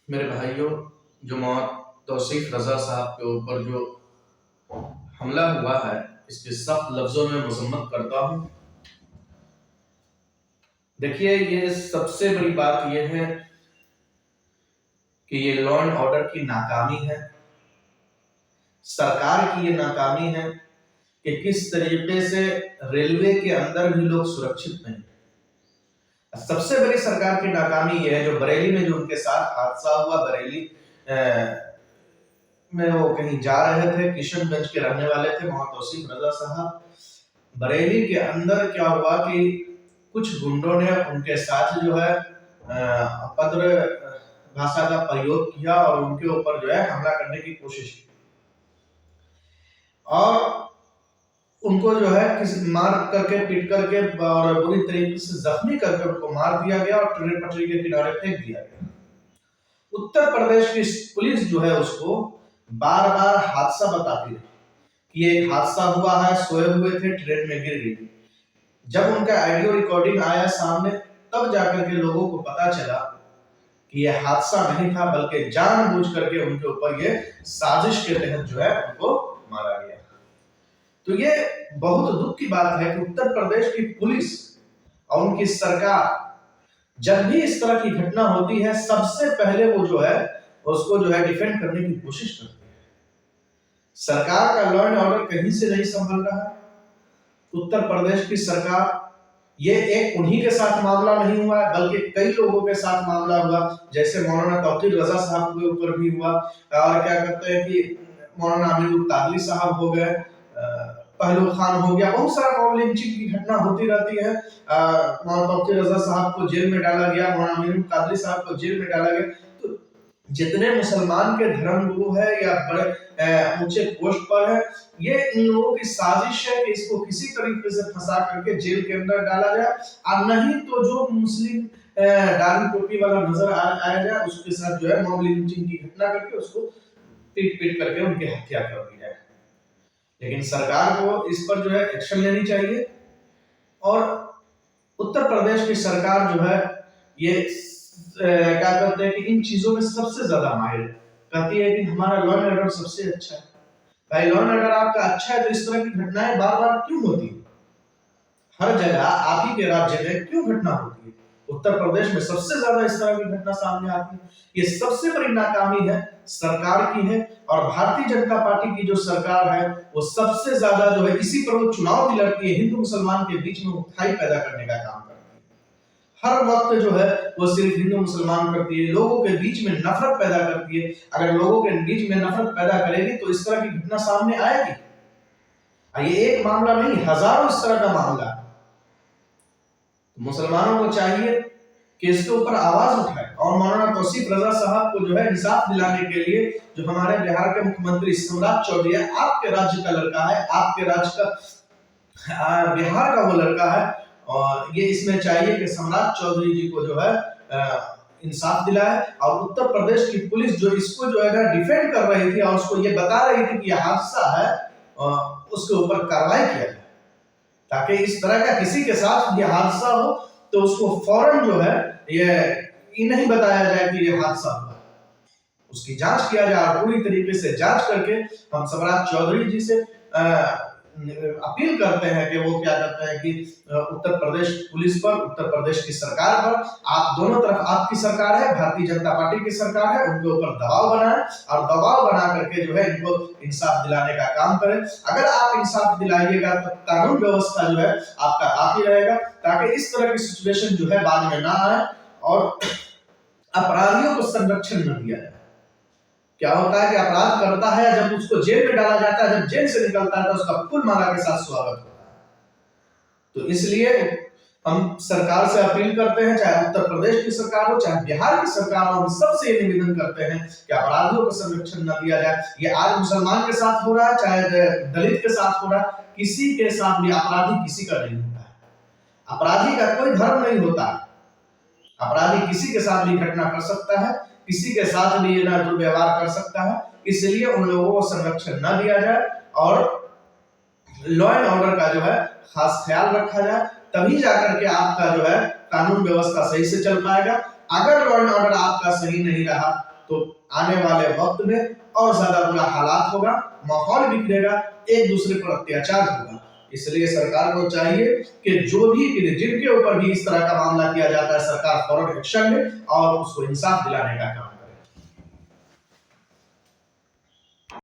मेरे भाइयों, जो मौत तौसीफ रजा साहब के ऊपर जो हमला हुआ है, इसके सख्त लफ्जों में मजम्मत करता हूं। देखिए, ये सबसे बड़ी बात यह है कि ये लॉ एंड ऑर्डर की नाकामी है, सरकार की ये नाकामी है कि किस तरीके से रेलवे के अंदर भी लोग सुरक्षित नहीं। सबसे बड़ी सरकार की नाकामी यह है जो बरेली में जो उनके साथ हादसा हुआ। बरेली में वो कहीं जा रहे थे, किशनगंज के रहने वाले थे मोहम्मद तौसीफ रजा साहब। बरेली के अंदर क्या हुआ कि कुछ गुंडों ने उनके साथ जो है अपद्र भाषा का प्रयोग किया और उनके ऊपर जो है हमला करने की कोशिश की और उनको जो है किसी मार करके, पीट करके और बुरी तरीके से जख्मी करके उनको मार दिया गया और ट्रेन पटरी के किनारे फेंक दिया गया। उत्तर प्रदेश की पुलिस जो है उसको बार बार हादसा बताती है कि ये एक हादसा हुआ है, सोए हुए थे, ट्रेन में गिर गई। जब उनका ऑडियो रिकॉर्डिंग आया सामने, तब जाकर के लोगों को पता चला कि ये हादसा नहीं था, बल्कि जानबूझ करके उनके ऊपर ये साजिश के तहत जो है उनको मारा गया। तो ये बहुत दुख की बात है कि उत्तर प्रदेश की पुलिस और उनकी सरकार जब भी इस तरह की घटना होती है, सबसे पहले वो जो है उसको जो है डिफेंड करने की कोशिश करती है। सरकार का लॉ एंड ऑर्डर कहीं से नहीं संभल रहा है। उत्तर प्रदेश की सरकार, ये एक उन्हीं के साथ मामला नहीं हुआ है, बल्कि कई लोगों के साथ मामला हुआ, जैसे मौलाना तौकीर रजा साहब के ऊपर भी हुआ और क्या कहते हैं कि मौलाना अमीरुल कादरी साहब हो गए, पहलू खान हो गया, बहुत सारा मॉब लिंचिंग की घटना होती रहती है। मौलाना तौकीर रजा साहब को जेल में डाला गया, मौलाना अमीरुल कादरी साहब को जेल में डाला गया। तो जितने मुसलमान के धर्मगुरु है या बड़े ऊंचे पोस्ट पर है, ये इन लोगों की साजिश है कि इसको किसी तरीके से फंसा करके जेल के अंदर डाला जाए और नहीं तो जो मुस्लिम दाढ़ी टोपी वाला नजर आया जाए उसके साथ जो है मॉब लिंचिंग की घटना करके उसको पीट पीट करके उनकी हत्या कर दी जाए। लेकिन सरकार को इस पर जो है एक्शन लेनी चाहिए और उत्तर प्रदेश की सरकार जो है ये क्या कहते हैं कि इन चीजों में सबसे ज्यादा माहिर है। कहती है कि हमारा लॉ एंड ऑर्डर सबसे अच्छा है। भाई, लॉ एंड ऑर्डर आपका अच्छा है तो इस तरह की घटनाएं बार बार क्यों होती है? हर जगह आप ही के राज्य में क्यों घटना होती है? उत्तर प्रदेश में सबसे ज्यादा इस तरह की घटना सामने आती है। ये सबसे बड़ी नाकामी है सरकार की है और भारतीय जनता पार्टी की जो सरकार है वो सबसे ज्यादा जो है इसी पर वो चुनाव भी लड़ती है, हिंदू मुसलमान के बीच में उठाई पैदा करने का काम करती है। हर वक्त जो है वो सिर्फ हिंदू मुसलमान करती है, लोगों के बीच में नफरत पैदा करती है। अगर लोगों के बीच में नफरत पैदा करेगी तो इस तरह की घटना सामने आएगी। ये एक मामला नहीं, हजारों इस तरह का मामला है। मुसलमानों को चाहिए कि इसके ऊपर आवाज उठाए और मौलाना तौसीफ रजा साहब को जो है इंसाफ दिलाने के लिए जो हमारे बिहार के मुख्यमंत्री सम्राट चौधरी है, आपके राज्य का लड़का है, आपके राज्य का बिहार का वो लड़का है और ये इसमें चाहिए कि सम्राट चौधरी जी को जो है इंसाफ दिलाए और उत्तर प्रदेश की पुलिस जो इसको जो है डिफेंड कर रही थी और उसको ये बता रही थी कि यह हादसा है, उसके ऊपर कार्रवाई किया जाए ताकि इस तरह का किसी के साथ ये हादसा हो तो उसको फौरन जो है ये नहीं बताया जाए कि ये हादसा हुआ। उसकी जांच किया जाए, पूरी तरीके से जांच करके हम सम्राट चौधरी जी से अपील करते हैं कि वो क्या करते हैं कि उत्तर प्रदेश पुलिस पर, उत्तर प्रदेश की सरकार पर, आप दोनों तरफ आपकी सरकार है, भारतीय जनता पार्टी की सरकार है, उनके ऊपर दबाव बनाएं और दबाव बना करके जो है इनको इंसाफ दिलाने का काम करें। अगर आप इंसाफ दिलाइएगा तो कानून व्यवस्था जो है आपका बाकी रहेगा ताकि इस तरह की सिचुएशन जो है बाद में ना आए और अपराधियों को संरक्षण न दिया जाए। क्या होता है कि अपराध करता है, जब उसको जेल में डाला जाता है, जब जेल से निकलता है तो उसका फूल माला के साथ स्वागत होता है। तो इसलिए हम सरकार से अपील करते हैं, चाहे उत्तर प्रदेश की सरकार हो चाहे बिहार की सरकार हो, हम सबसे ये निवेदन करते हैं कि अपराधियों को संरक्षण न दिया जाए। ये आज मुसलमान के साथ हो रहा है, चाहे दलित के साथ हो रहा है, किसी के साथ भी अपराधी किसी का नहीं होता है। अपराधी का कोई धर्म नहीं होता। अपराधी किसी के साथ भी घटना कर सकता है, किसी के साथ भी ना दुर्व्यवहार कर सकता है। इसलिए उन लोगों को संरक्षण न दिया जाए और लॉ एंड ऑर्डर का जो है खास ख्याल रखा जाए, तभी जाकर के आपका जो है कानून व्यवस्था सही से चल पाएगा। अगर लॉ एंड ऑर्डर आपका सही नहीं रहा तो आने वाले वक्त में और ज्यादा बुरा हालात होगा, माहौल बिगड़ेगा, एक दूसरे पर अत्याचार होगा। इसलिए सरकार को चाहिए कि जो भी जिनके ऊपर भी इस तरह का मामला किया जाता है, सरकार फौरन एक्शन ले और उसको इंसाफ दिलाने का काम